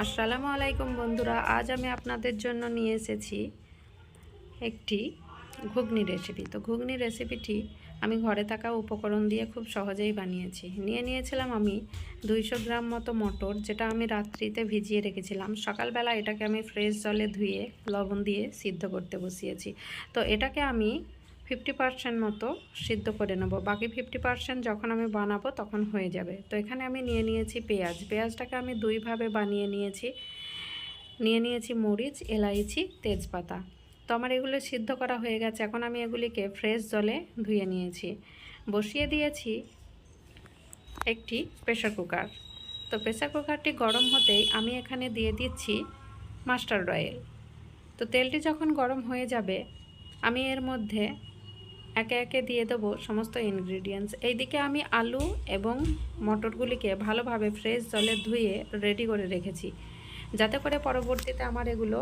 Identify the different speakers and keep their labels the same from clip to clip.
Speaker 1: আসসালামু আলাইকুম বন্ধুরা, আজ আমি আপনাদের জন্য নিয়ে এসেছি একটি ঘুগনি রেসিপি। তো ঘুগনি রেসিপিটি আমি ঘরে থাকা উপকরণ দিয়ে খুব সহজেই বানিয়েছি। নিয়েছিলাম আমি 200 গ্রাম মতো মটর, যেটা আমি রাত্রিতে ভিজিয়ে রেখেছিলাম। সকালবেলা এটাকে আমি ফ্রেশ জলে ধুয়ে লবণ দিয়ে সিদ্ধ করতে বসিয়েছি। তো এটাকে আমি 50% মতো সিদ্ধ করে নেব, বাকি 50% যখন আমি বানাবো তখন হয়ে যাবে। তো এখানে আমি নিয়েছি পেঁয়াজটাকে আমি দুইভাবে বানিয়ে নিয়েছি মরিচ, এলাইচি, তেজপাতা। তো আমার এগুলো সিদ্ধ করা হয়ে গেছে। এখন আমি এগুলিকে ফ্রেশ জলে ধুয়ে নিয়েছি। বসিয়ে দিয়েছি একটি প্রেসার কুকার। তো প্রেসার কুকারটি গরম হতেই আমি এখানে দিয়ে দিচ্ছি মাস্টার্ড অয়েল। তো তেলটি যখন গরম হয়ে যাবে আমি এর মধ্যে একে একে দিয়ে দেবো সমস্ত ইনগ্রিডিয়েন্টস। এইদিকে আমি আলু এবং মটরগুলিকে ভালোভাবে ফ্রেশ জলে ধুয়ে রেডি করে রেখেছি, যাতে করে পরবর্তীতে আমার এগুলো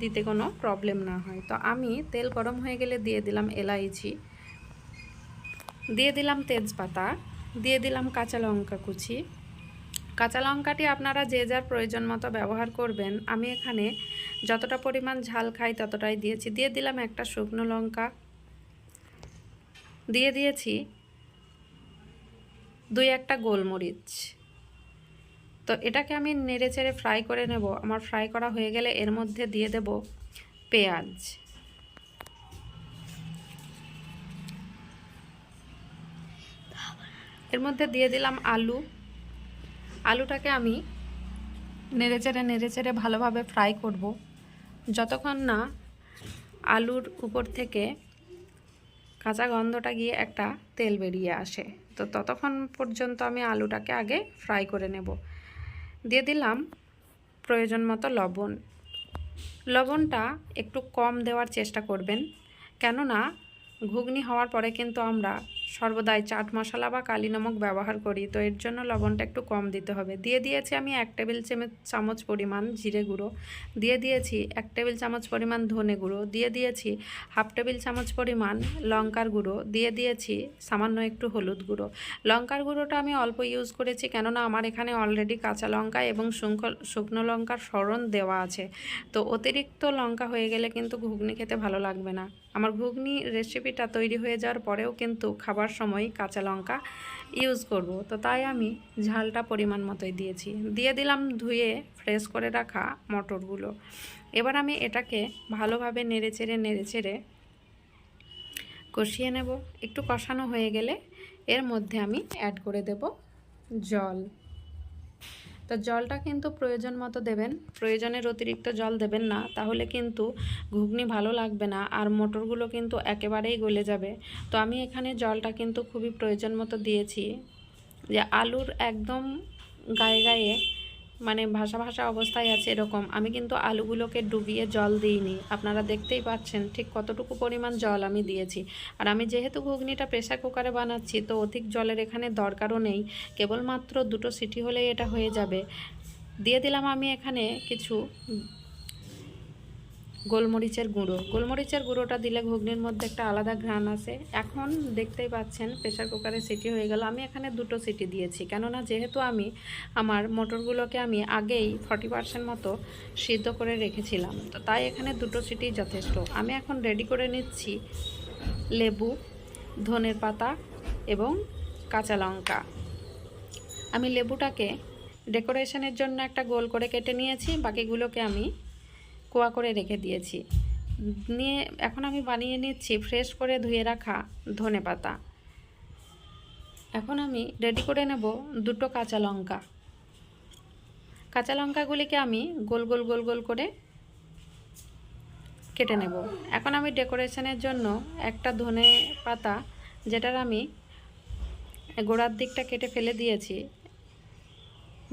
Speaker 1: দিতে কোনো প্রবলেম না হয়। তো আমি তেল গরম হয়ে গেলে দিয়ে দিলাম এলাইচি, দিয়ে দিলাম তেজপাতা, দিয়ে দিলাম কাঁচা লঙ্কা কুচি। কাঁচা লঙ্কাটি আপনারা যে যার প্রয়োজন মতো ব্যবহার করবেন। আমি এখানে যতটা পরিমাণ ঝাল খাই ততটাই দিয়েছি। দিয়ে দিলাম একটা শুকনো লঙ্কা, দিয়ে দিয়েছি 2-1টা গোলমরিচ। তো এটাকে আমি নেড়েচেড়ে ফ্রাই করে নেব। আমার ফ্রাই করা হয়ে গেলে এর মধ্যে দিয়ে দেব পেঁয়াজ, এর মধ্যে দিয়ে দিলাম আলুটাকে আমি নেড়েচেড়ে ভালোভাবে ফ্রাই করব, যতক্ষণ না আলুর উপর থেকে কাঁচা গন্ধটা গিয়ে একটা তেল বেরিয়ে আসে। তো ততক্ষণ পর্যন্ত আমি আলুটাকে আগে ফ্রাই করে নেব। দিয়ে দিলাম প্রয়োজন মতো লবণটা একটু কম দেওয়ার চেষ্টা করবেন, কেননা ঘুগনি হওয়ার পরে কিন্তু আমরা সর্বদাই চাট মশলা বা কালি নমক ব্যবহার করি। তো এর জন্য লবণটা একটু কম দিতে হবে। দিয়ে দিয়েছি আমি 1 টেবিল চামচ পরিমাণ জিরে গুঁড়ো, দিয়ে দিয়েছি 1 টেবিল চামচ পরিমাণ ধনে গুঁড়ো, দিয়ে দিয়েছি 1/2 টেবিল চামচ পরিমাণ লঙ্কার গুঁড়ো, দিয়ে দিয়েছি সামান্য একটু হলুদ গুঁড়ো। লঙ্কার গুঁড়োটা আমি অল্প ইউজ করেছি, কেননা আমার এখানে অলরেডি কাঁচা লঙ্কা এবং শুকনো লঙ্কার ফোড়ন দেওয়া আছে। তো অতিরিক্ত লঙ্কা হয়ে গেলে কিন্তু ঘুগনি খেতে ভালো লাগবে না। আমার ঘুগনি রেসিপিটা তৈরি হয়ে যাওয়ার পরেও কিন্তু খাবার সময় কাঁচা লঙ্কা ইউজ করব। তো তাই আমি ঝালটা পরিমাণ মতোই দিয়েছি। দিয়ে দিলাম ধুয়ে ফ্রেশ করে রাখা মটরগুলো। এবার আমি এটাকে ভালোভাবে নেড়েচেড়ে কষিয়ে নেব। একটু কষানো হয়ে গেলে এর মধ্যে আমি অ্যাড করে দেব জল। তো জলটা কিন্তু প্রয়োজন মতো দেবেন, প্রয়োজনের অতিরিক্ত জল দেবেন না, তাহলে কিন্তু ঘুগনি ভালো লাগবে না আর মটরগুলো কিন্তু একেবারেই গলে যাবে। তো আমি এখানে জলটা কিন্তু খুবই প্রয়োজন মতো দিয়েছি, যে আলুর একদম গায়ে মানে ভাসা অবস্থায় আছে এরকম। আমি কিন্তু আলুগুলোকে ডুবিয়ে জল দিইনি, আপনারা দেখতেই পাচ্ছেন ঠিক কতটুকু পরিমাণ জল আমি দিয়েছি। আর আমি যেহেতু ঘুগনিটা প্রেসার কুকারে বানাচ্ছি, তো অধিক জলের এখানে দরকারও নেই, কেবলমাত্র 2টো সিটি হলেই এটা হয়ে যাবে। দিয়ে দিলাম আমি এখানে কিছু গোলমরিচের গুঁড়োটা দিলে ঘুগনির মধ্যে একটা আলাদা ঘ্রাণ আসে। এখন দেখতেই পাচ্ছেন প্রেসার কুকারে সিটি হয়ে গেল। আমি এখানে 2টো সিটি দিয়েছি, কেননা যেহেতু আমি আমার মটরগুলোকে আমি আগেই 40% মতো সিদ্ধ করে রেখেছিলাম, তো তাই এখানে 2টো সিটি যথেষ্ট। আমি এখন রেডি করে নিচ্ছি লেবু, ধনের পাতা এবং কাঁচা লঙ্কা। আমি লেবুটাকে ডেকোরেশনের জন্য একটা গোল করে কেটে নিয়েছি, বাকিগুলোকে আমি কোয়া করে রেখে দিয়েছি। নিয়ে এখন আমি বানিয়ে নিচ্ছি ফ্রেশ করে ধুয়ে রাখা ধনেপাতা। এখন আমি রেডি করে নেব 2টো কাঁচা লঙ্কাগুলিকে আমি গোল গোল করে কেটে নেব। এখন আমি ডেকোরেশনের জন্য একটা ধনে পাতা, যেটার আমি গোড়ার দিকটা কেটে ফেলে দিয়েছি,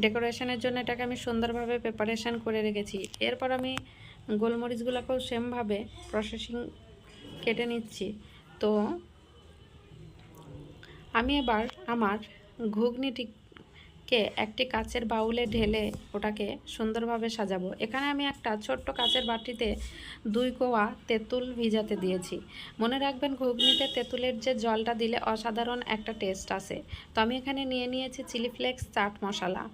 Speaker 1: ডেকোরেশনের জন্য এটাকে আমি সুন্দরভাবে প্রিপারেশন করে রেখেছি। এরপর আমি গোলমরিচগুলোকেও সেমভাবে প্রসেসিং কেটে নিচ্ছি। তো আমি এবার আমার ঘুগনিটিকে একটি কাচের বাউলে ঢেলে ওটাকে সুন্দরভাবে সাজাবো। এখানে আমি একটা ছোট্ট কাচের বাটিতে 2 কোয়া তেঁতুল ভিজাতে দিয়েছি। মনে রাখবেন, ঘুগনিতে তেঁতুলের যে জলটা দিলে অসাধারণ একটা টেস্ট আসে। তো আমি এখানে নিয়েছি চিলি ফ্লেক্স চাট মশলা,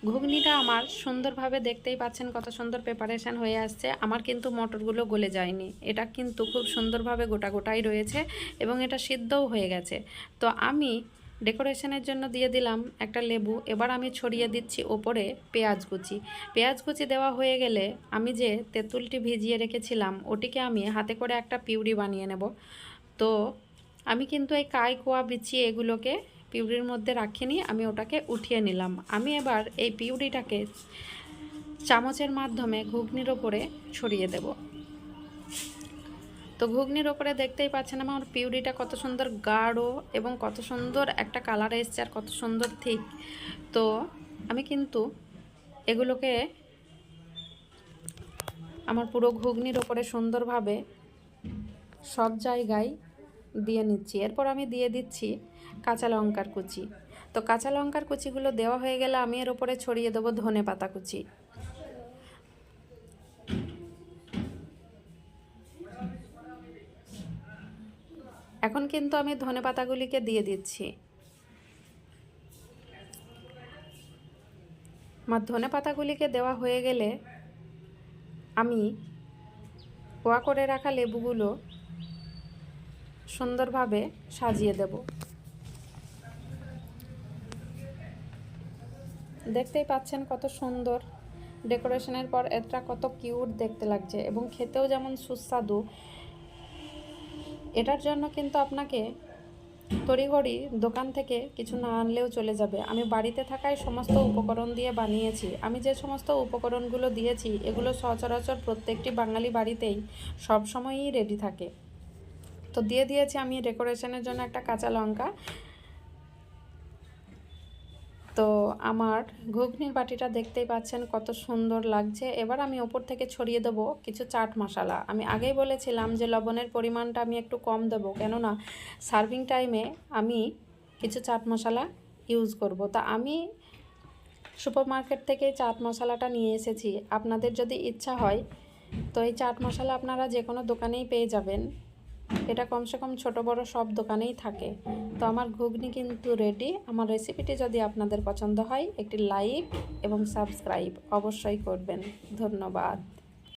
Speaker 1: ঘুগনিটা আমার সুন্দরভাবে দেখতেই পাচ্ছেন কত সুন্দর প্রিপারেশান হয়ে আসছে। আমার কিন্তু মটরগুলো গলে যায়নি, এটা কিন্তু খুব সুন্দরভাবে গোটা গোটাই রয়েছে এবং এটা সিদ্ধও হয়ে গেছে। তো আমি ডেকোরেশনের জন্য দিয়ে দিলাম একটা লেবু। এবার আমি ছড়িয়ে দিচ্ছি ওপরে পেঁয়াজ কুচি। পেঁয়াজ কুচি দেওয়া হয়ে গেলে আমি যে তেঁতুলটি ভিজিয়ে রেখেছিলাম ওটিকে আমি হাতে করে একটা পিউরি বানিয়ে নেব। তো আমি কিন্তু এই কাই কোয়া বিছিয়ে এগুলোকে পিউরির মধ্যে রাখিনি, আমি ওটাকে উঠিয়ে নিলাম। আমি এবার এই পিউরিটাকে চামচের মাধ্যমে ঘুগনির ওপরে ছড়িয়ে দেব। তো ঘুগনির ওপরে দেখতেই পাচ্ছেন আমার পিউরিটা কত সুন্দর গাঢ় এবং কত সুন্দর একটা কালার এসছে আর কত সুন্দর থিক। তো আমি কিন্তু এগুলোকে আমার পুরো ঘুগনির ওপরে সুন্দরভাবে সব জায়গায় দিয়ে নিচ্ছি। এরপর আমি দিয়ে দিচ্ছি কাঁচা লঙ্কার কুচি। তো কাঁচা লঙ্কার কুচিগুলো দেওয়া হয়ে গেলে আমি এর ওপরে ছড়িয়ে দেবো ধনেপাতা কুচি। এখন কিন্তু আমি ধনেপাতাগুলিকে দিয়ে দিচ্ছি। আমার ধনেপাতাগুলিকে দেওয়া হয়ে গেলে আমি কোয়া করে রাখা লেবুগুলো সুন্দরভাবে সাজিয়ে দেব। দেখতেই পাচ্ছেন কত সুন্দর ডেকোরেশনের পর এটা কত কিউট দেখতে লাগছে এবং খেতেও যেমন সুস্বাদু। এটার জন্য কিন্তু আপনাকে তড়িঘড়ি দোকান থেকে কিছু না আনলেও চলে যাবে। আমি বাড়িতে থাকায় সমস্ত উপকরণ দিয়ে বানিয়েছি। আমি যে সমস্ত উপকরণগুলো দিয়েছি এগুলো সচরাচর প্রত্যেকটি বাঙালি বাড়িতেই সবসময়ই রেডি থাকে। তো দিয়ে দিয়েছি আমি ডেকোরেশনের জন্য একটা কাঁচা লঙ্কা। তো আমার ঘুগনির বাটিটা দেখতেই পাচ্ছেন কত সুন্দর লাগছে। এবার আমি ওপর থেকে ছড়িয়ে দেবো কিছু চাট মশলা। আমি আগেই বলেছিলাম যে লবণের পরিমাণটা আমি একটু কম দেবো, কেননা সার্ভিং টাইমে আমি কিছু চাট মশলা ইউজ করব। তা আমি সুপার মার্কেট থেকে চাট মশলাটা নিয়ে এসেছি। আপনাদের যদি ইচ্ছা হয় তো এই চাট মশলা আপনারা যে কোনো দোকানেই পেয়ে যাবেন। এটা কমসে কম ছোট বড় সব দোকানেই থাকে। তো আমার ঘুগনি কিন্তু রেডি। আমার রেসিপিটি যদি আপনাদের পছন্দ হয় একটি লাইক এবং সাবস্ক্রাইব অবশ্যই করবেন। ধন্যবাদ।